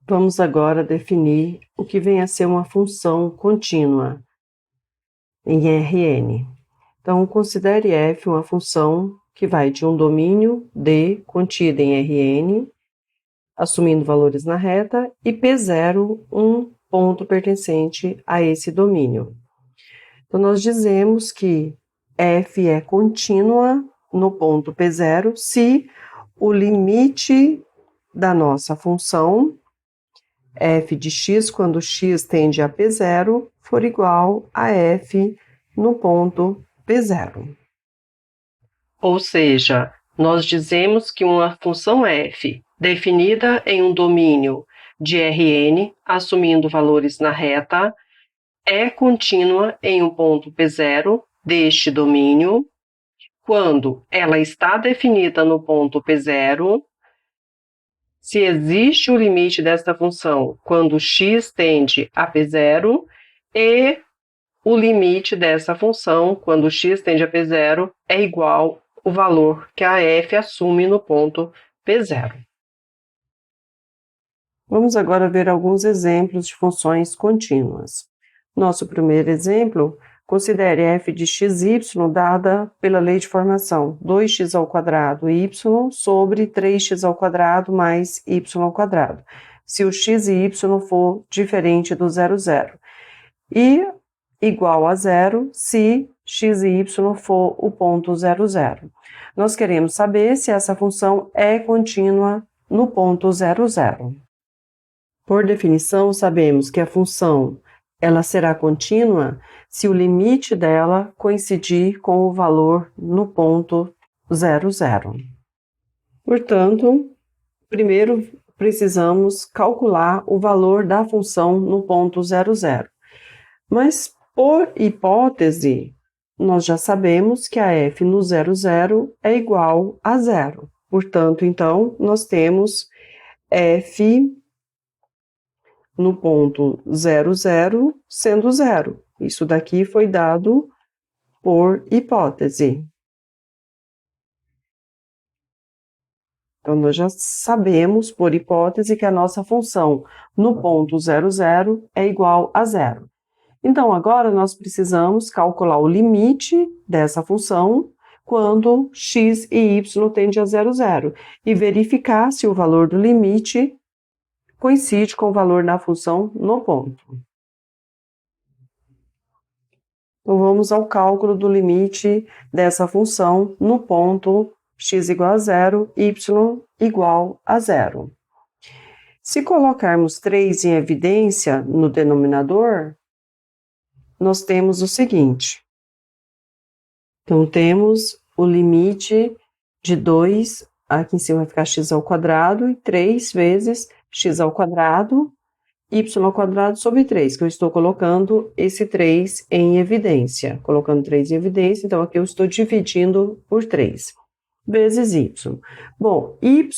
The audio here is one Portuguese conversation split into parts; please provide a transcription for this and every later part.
Vamos agora definir o que vem a ser uma função contínua em Rn. Então, considere f uma função que vai de um domínio D contida em Rn, assumindo valores na reta, e P0, um ponto pertencente a esse domínio. Então, nós dizemos que f é contínua no ponto P0 se o limite da nossa função f de x, quando x tende a P0, for igual a f no ponto P0. Ou seja, nós dizemos que uma função f, definida em um domínio de Rn, assumindo valores na reta, é contínua em um ponto P0 deste domínio, quando ela está definida no ponto P0, se existe o limite desta função quando x tende a P0 e o limite dessa função quando x tende a P0 é igual ao valor que a f assume no ponto P0. Vamos agora ver alguns exemplos de funções contínuas. Nosso primeiro exemplo, considere f de xy dada pela lei de formação 2x² y sobre 3x² mais y², se o x e y for diferente do 0, 0, e igual a 0 se x e y for o ponto 0, 0. Nós queremos saber se essa função é contínua no ponto 0, 0. Por definição, sabemos que a função ela será contínua se o limite dela coincidir com o valor no ponto 0, 0. Portanto, primeiro precisamos calcular o valor da função no ponto 0, 0. Mas, por hipótese, nós já sabemos que a f no 0, 0 é igual a 0. Portanto, então, nós temos f no ponto 0, 0 sendo 0. Isso daqui foi dado por hipótese. Então, nós já sabemos, por hipótese, que a nossa função no ponto 0, 0 é igual a 0. Então, agora nós precisamos calcular o limite dessa função quando x e y tendem a 0, 0 e verificar se o valor do limite coincide com o valor da função no ponto. Então, vamos ao cálculo do limite dessa função no ponto x igual a 0, y igual a 0. Se colocarmos 3 em evidência no denominador, nós temos o seguinte. Então, temos o limite de 2, aqui em cima vai ficar x² e 3 vezes x² y² sobre 3, que eu estou colocando esse 3 em evidência. Colocando 3 em evidência, então aqui eu estou dividindo por 3, vezes y. Bom, y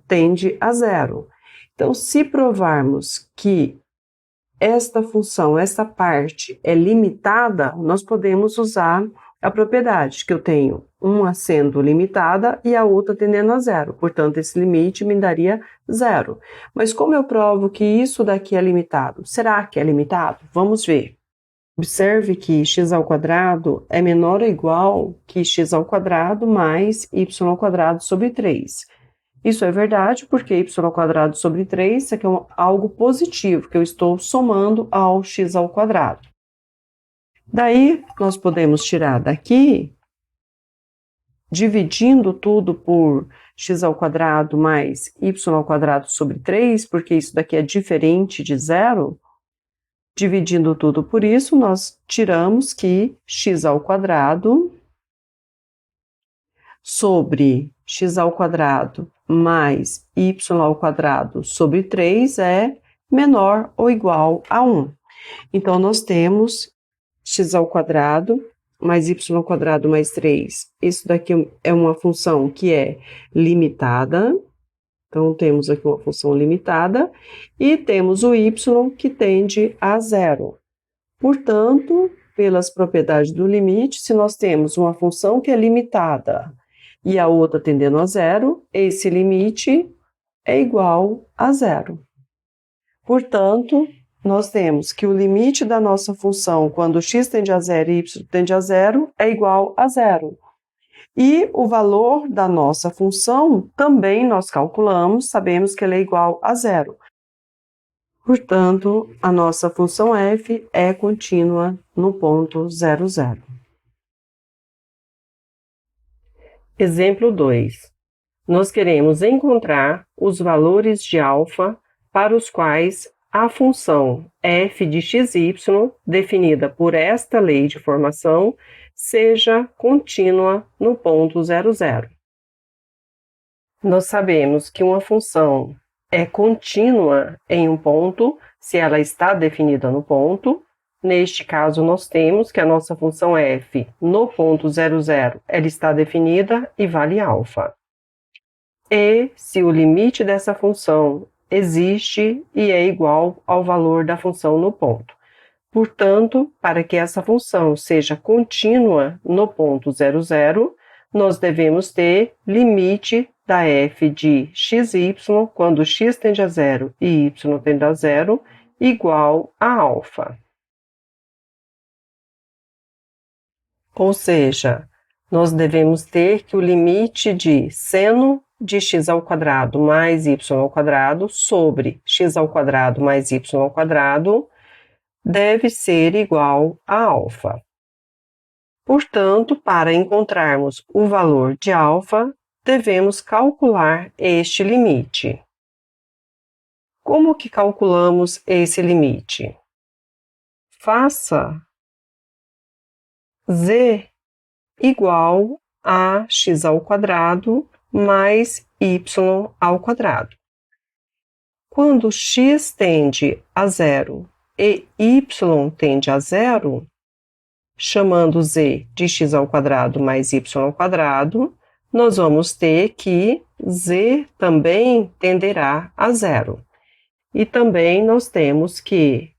tende a 0. Então, se provarmos que esta função, esta parte é limitada, nós podemos usar a propriedade que eu tenho uma sendo limitada e a outra tendendo a 0. Portanto, esse limite me daria 0. Mas como eu provo que isso daqui é limitado? Será que é limitado? Vamos ver. Observe que x² é menor ou igual que x² mais y² sobre 3. Isso é verdade porque y² sobre 3 isso aqui é algo positivo, que eu estou somando ao x². Daí, nós podemos tirar daqui, dividindo tudo por x² mais y² sobre 3, porque isso daqui é diferente de 0. Dividindo tudo por isso, nós tiramos que x² sobre x² mais y² sobre 3 é menor ou igual a 1. Então, nós temos x² mais y² mais 3. Isso daqui é uma função que é limitada. Então, temos aqui uma função limitada. E temos o y que tende a 0. Portanto, pelas propriedades do limite, se nós temos uma função que é limitada e a outra tendendo a 0, esse limite é igual a 0. Portanto, nós temos que o limite da nossa função quando x tende a zero e y tende a zero é igual a zero. E o valor da nossa função também nós calculamos, sabemos que ele é igual a zero. Portanto, a nossa função f é contínua no ponto 0, 0. Exemplo 2. Nós queremos encontrar os valores de alfa para os quais a função f de xy, definida por esta lei de formação, seja contínua no ponto 0, 0. Nós sabemos que uma função é contínua em um ponto se ela está definida no ponto. Neste caso, nós temos que a nossa função f no ponto 0, 0 ela está definida e vale alfa. E se o limite dessa função existe e é igual ao valor da função no ponto. Portanto, para que essa função seja contínua no ponto 0, 0, nós devemos ter limite da f de xy, quando x tende a zero e y tende a zero, igual a alfa. Ou seja, nós devemos ter que o limite de seno de x ao quadrado mais y ao quadrado sobre x ao quadrado mais y ao quadrado deve ser igual a alfa. Portanto, para encontrarmos o valor de alfa, devemos calcular este limite. Como que calculamos esse limite? Faça z igual a x ao quadrado mais y ao quadrado. Quando x tende a zero e y tende a zero, chamando z de x ao quadrado mais y ao quadrado, nós vamos ter que z também tenderá a zero. E também nós temos que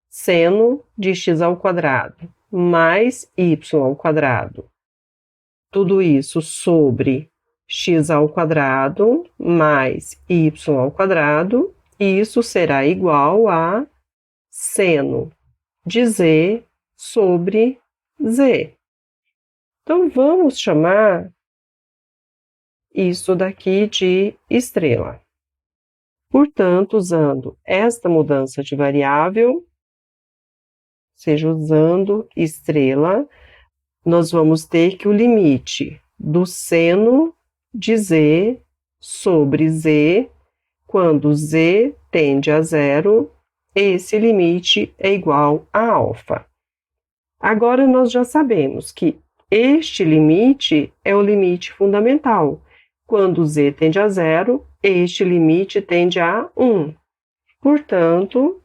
seno de x ao quadrado mais y ao quadrado, tudo isso sobre x ao quadrado mais y ao quadrado, e isso será igual a seno de z sobre z. Então, vamos chamar isso daqui de estrela. Portanto, usando esta mudança de variável, ou seja, usando estrela, nós vamos ter que o limite do seno de z sobre z, quando z tende a zero, esse limite é igual a alfa. Agora, nós já sabemos que este limite é o limite fundamental. Quando z tende a zero, este limite tende a 1. Portanto,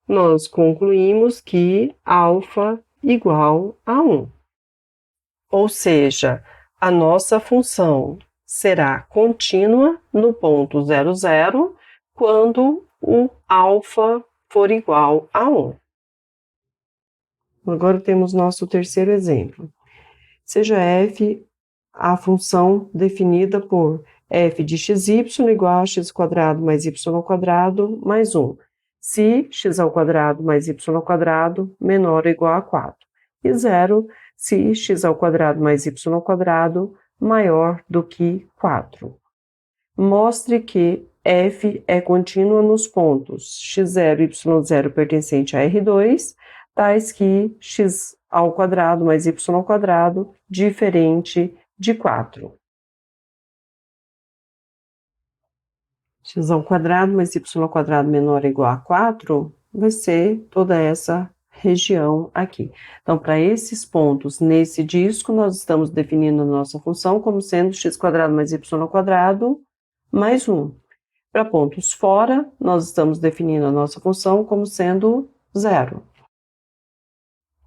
nós concluímos que alfa igual a 1. Ou seja, a nossa função será contínua no ponto 0, 0, quando o alfa for igual a 1. Agora temos nosso terceiro exemplo. Seja f a função definida por f de xy igual a x² mais y² mais 1, se x² mais y² menor ou igual a 4, e 0 se x² mais y² maior do que 4. Mostre que f é contínua nos pontos x0 e y0 pertencente a R2, tais que x² mais y² diferente de 4. x² mais y² menor ou igual a 4 vai ser toda essa região aqui. Então, para esses pontos nesse disco, nós estamos definindo a nossa função como sendo x² mais y² mais 1. Para pontos fora, nós estamos definindo a nossa função como sendo 0.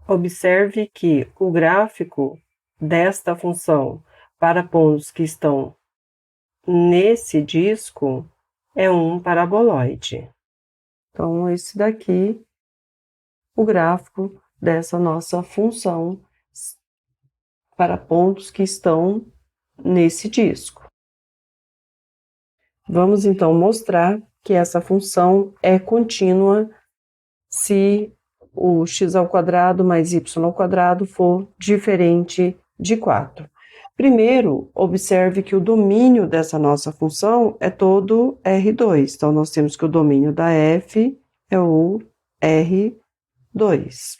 Observe que o gráfico desta função para pontos que estão nesse disco é um paraboloide. Então, esse daqui, o gráfico dessa nossa função para pontos que estão nesse disco. Vamos, então, mostrar que essa função é contínua se o x² mais y² for diferente de 4. Primeiro, observe que o domínio dessa nossa função é todo R2. Então, nós temos que o domínio da f é o R2.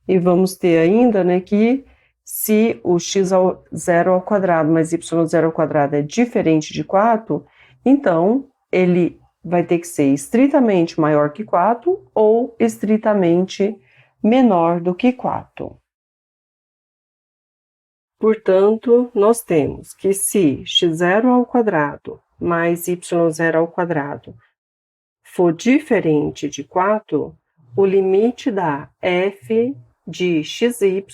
E vamos ter ainda, né, que se o x² mais y² é diferente de 4, então ele vai ter que ser estritamente maior que 4 ou estritamente menor do que 4. Portanto, nós temos que se x² mais y² for diferente de 4, o limite da f de xy,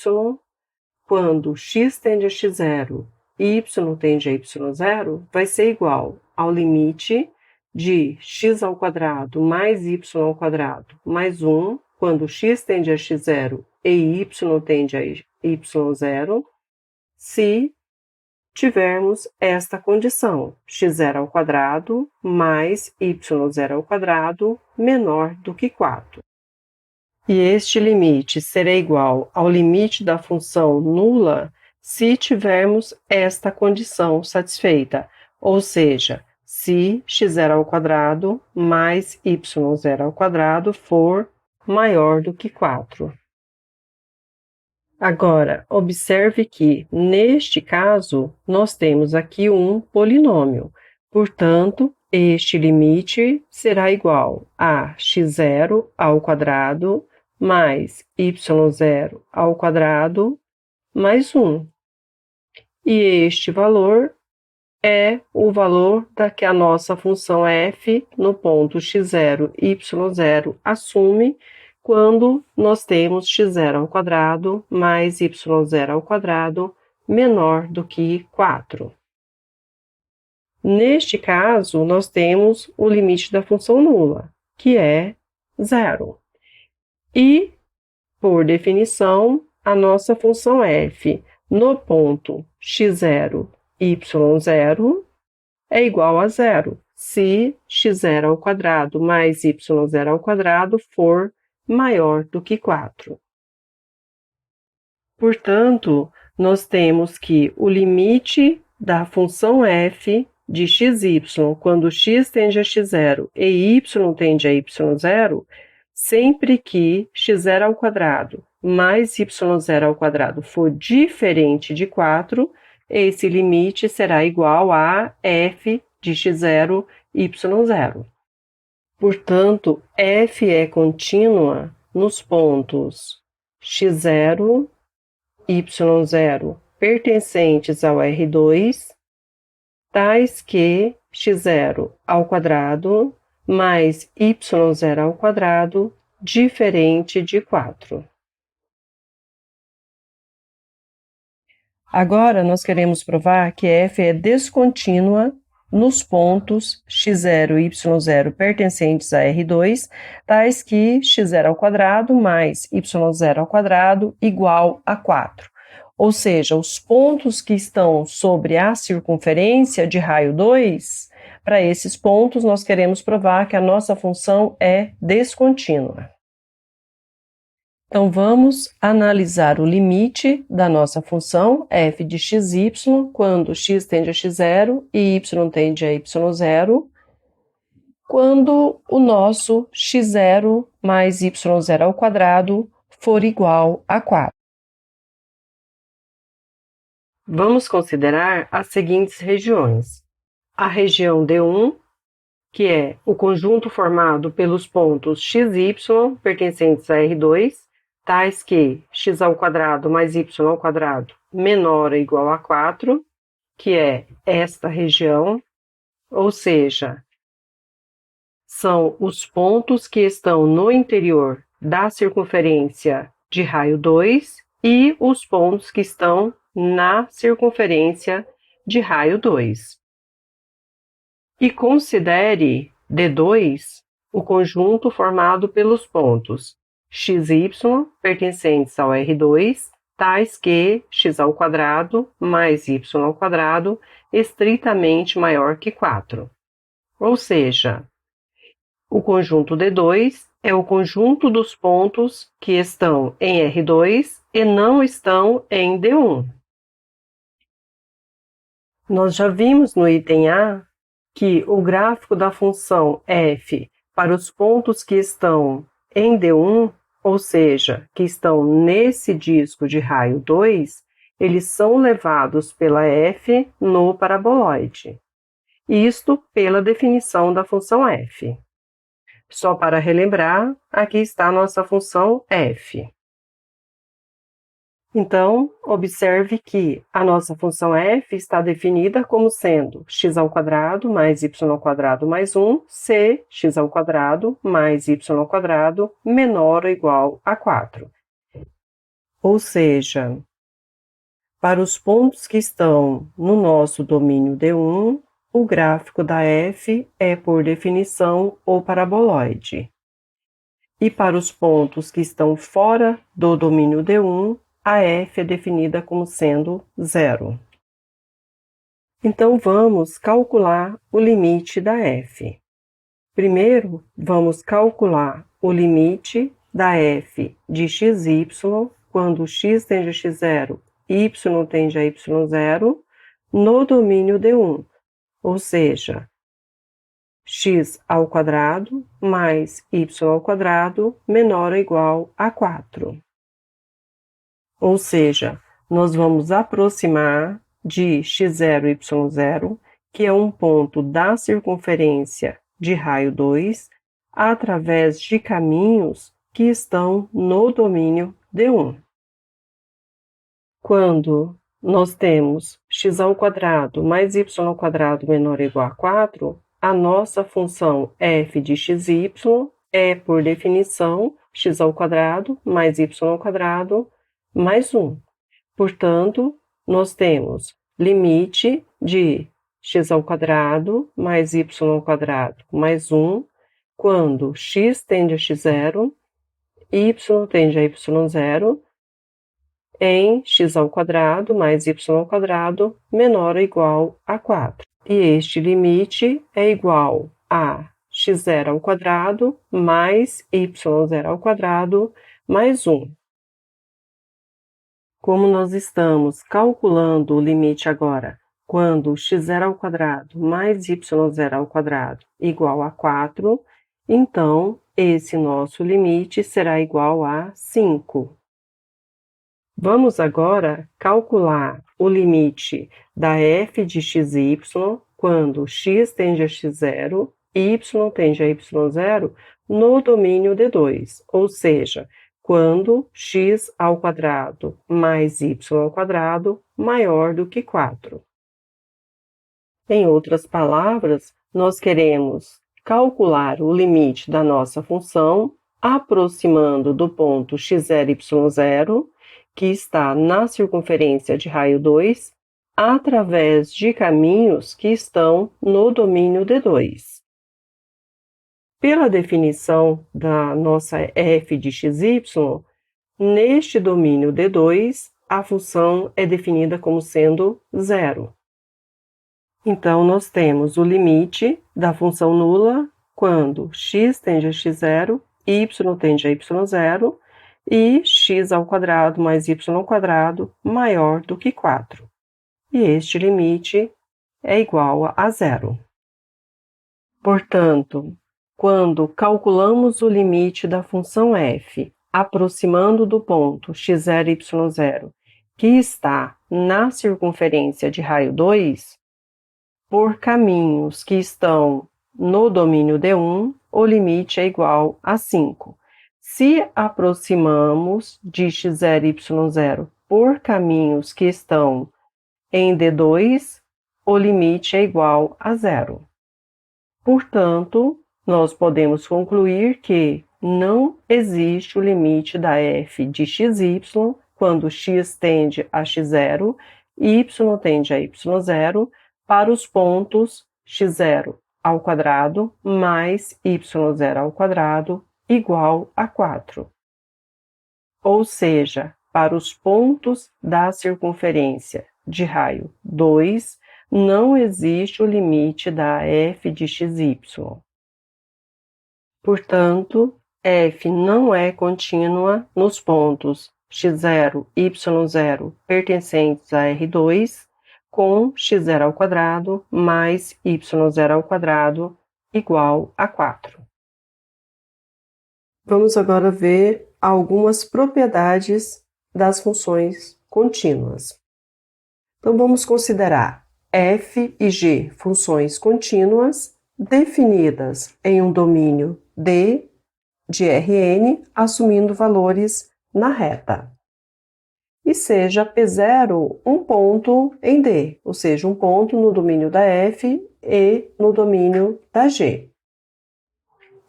quando x tende a x0 e y tende a y0, vai ser igual ao limite de x² mais y² mais 1, quando x tende a x0 e y tende a y0, se tivermos esta condição, x² mais y² menor do que 4. E este limite será igual ao limite da função nula se tivermos esta condição satisfeita, ou seja, se x² mais y² for maior do que 4. Agora, observe que, neste caso, nós temos aqui um polinômio. Portanto, este limite será igual a x0² mais y0² mais 1. E este valor é o valor que a nossa função f no ponto x0 e y0 assume quando nós temos x0² mais y0² menor do que 4. Neste caso, nós temos o limite da função nula, que é 0. E, por definição, a nossa função f no ponto x0 e y0 é igual a 0, se x0² mais y0² for maior do que 4. Portanto, nós temos que o limite da função f de xy, quando x tende a x0 e y tende a y0, sempre que x0² mais y0² for diferente de 4, esse limite será igual a f de x0, y0. Portanto, f é contínua nos pontos x0, y0 pertencentes ao R2, tais que x0² mais y0² diferente de 4. Agora, nós queremos provar que f é descontínua nos pontos x0 e y0 pertencentes a R2, tais que x0² mais y0² igual a 4. Ou seja, os pontos que estão sobre a circunferência de raio 2, para esses pontos nós queremos provar que a nossa função é descontínua. Então, vamos analisar o limite da nossa função f de xy, quando x tende a x0 e y tende a y0, quando o nosso x0 mais y0² for igual a 4. Vamos considerar as seguintes regiões. A região D1, que é o conjunto formado pelos pontos x e y pertencentes a R2, tais que x² mais y² menor ou igual a 4, que é esta região, ou seja, são os pontos que estão no interior da circunferência de raio 2 e os pontos que estão na circunferência de raio 2. E considere D2 o conjunto formado pelos pontos x e y pertencentes ao R2, tais que x² mais y² estritamente maior que 4. Ou seja, o conjunto D2 é o conjunto dos pontos que estão em R2 e não estão em D1. Nós já vimos no item A que o gráfico da função f para os pontos que estão em D1, ou seja, que estão nesse disco de raio 2, eles são levados pela f no paraboloide. Isto pela definição da função f. Só para relembrar, aqui está a nossa função f. Então, observe que a nossa função f está definida como sendo x² mais y² mais 1, se x² mais y² menor ou igual a 4. Ou seja, para os pontos que estão no nosso domínio D1, o gráfico da f é, por definição, o paraboloide. E para os pontos que estão fora do domínio D1, a f é definida como sendo 0. Então, vamos calcular o limite da f. Primeiro, vamos calcular o limite da f de xy quando x tende a x0 e y tende a y0 no domínio D1, ou seja, x² mais y² menor ou igual a 4. Ou seja, nós vamos aproximar de x0 e y0, que é um ponto da circunferência de raio 2, através de caminhos que estão no domínio D1. Quando nós temos x² mais y² menor ou igual a 4, a nossa função f de xy é, por definição, x² mais y² mais 1. Portanto, nós temos limite de x² mais y² mais 1 quando x tende a x0, y tende a y0, em x² mais y² menor ou igual a 4. E este limite é igual a x0² mais y0² mais 1. Como nós estamos calculando o limite agora, quando x0² mais y0² igual a 4, então esse nosso limite será igual a 5. Vamos agora calcular o limite da f de xy quando x tende a x0 e y tende a y0 no domínio D2, ou seja, quando x² mais y² maior do que 4. Em outras palavras, nós queremos calcular o limite da nossa função aproximando do ponto x0, y0, que está na circunferência de raio 2, através de caminhos que estão no domínio D2. Pela definição da nossa f de xy, neste domínio D2, a função é definida como sendo 0. Então, nós temos o limite da função nula quando x tende a x0, y tende a y0 e x² mais y² maior do que 4. E este limite é igual a 0. Portanto, quando calculamos o limite da função f, aproximando do ponto x0 e y0, que está na circunferência de raio 2, por caminhos que estão no domínio D1, o limite é igual a 5. Se aproximamos de x0 e y0 por caminhos que estão em D2, o limite é igual a 0. Portanto, nós podemos concluir que não existe o limite da f de xy quando x tende a x0 e y tende a y0 para os pontos x0² mais y0² igual a 4. Ou seja, para os pontos da circunferência de raio 2, não existe o limite da f de xy. Portanto, f não é contínua nos pontos x0, y0 pertencentes a R2 com x0² mais y0² igual a 4. Vamos agora ver algumas propriedades das funções contínuas. Então, vamos considerar f e g funções contínuas definidas em um domínio D de Rn, assumindo valores na reta. E seja P0 um ponto em D, ou seja, um ponto no domínio da f e no domínio da g.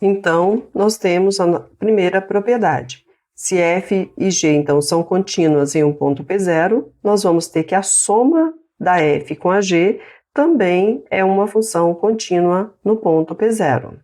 Então, nós temos a primeira propriedade. Se f e g, então, são contínuas em um ponto P0, nós vamos ter que a soma da f com a g também é uma função contínua no ponto P0.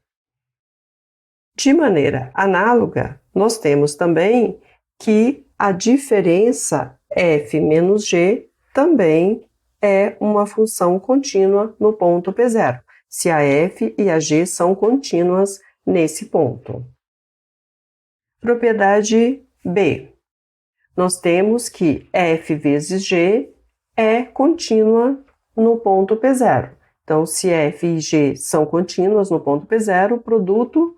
De maneira análoga, nós temos também que a diferença f menos g também é uma função contínua no ponto P0, se a f e a g são contínuas nesse ponto. Propriedade B. Nós temos que f vezes g é contínua no ponto P0. Então, se f e g são contínuas no ponto P0, o produto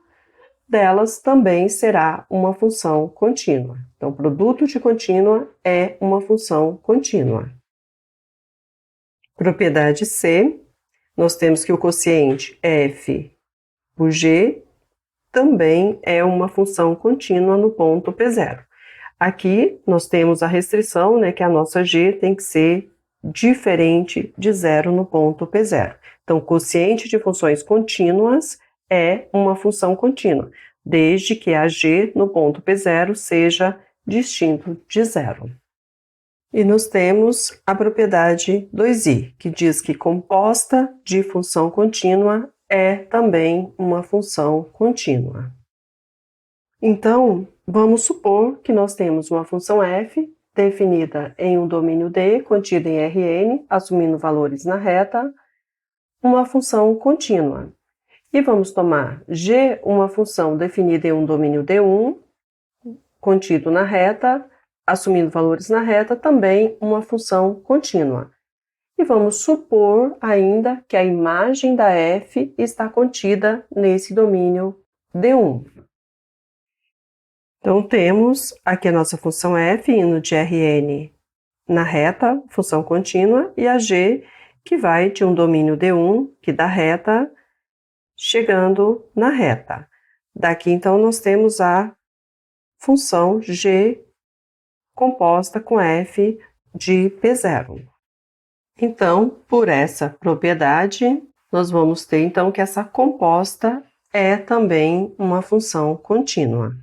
delas também será uma função contínua. Então, produto de contínua é uma função contínua. Propriedade C. Nós temos que o quociente f por g também é uma função contínua no ponto P0. Aqui nós temos a restrição, que a nossa g tem que ser diferente de zero no ponto P0. Então, quociente de funções contínuas é uma função contínua, desde que a g no ponto P0 seja distinto de zero. E nós temos a propriedade 2i, que diz que composta de função contínua é também uma função contínua. Então, vamos supor que nós temos uma função f definida em um domínio D, contida em Rn, assumindo valores na reta, uma função contínua. E vamos tomar g, uma função definida em um domínio D1, contido na reta, assumindo valores na reta, também uma função contínua. E vamos supor ainda que a imagem da f está contida nesse domínio D1. Então, temos aqui a nossa função f indo de Rn na reta, função contínua, e a g que vai de um domínio D1, que dá reta, chegando na reta. Daqui, então, nós temos a função g composta com f de P0. Então, por essa propriedade, nós vamos ter, então, que essa composta é também uma função contínua.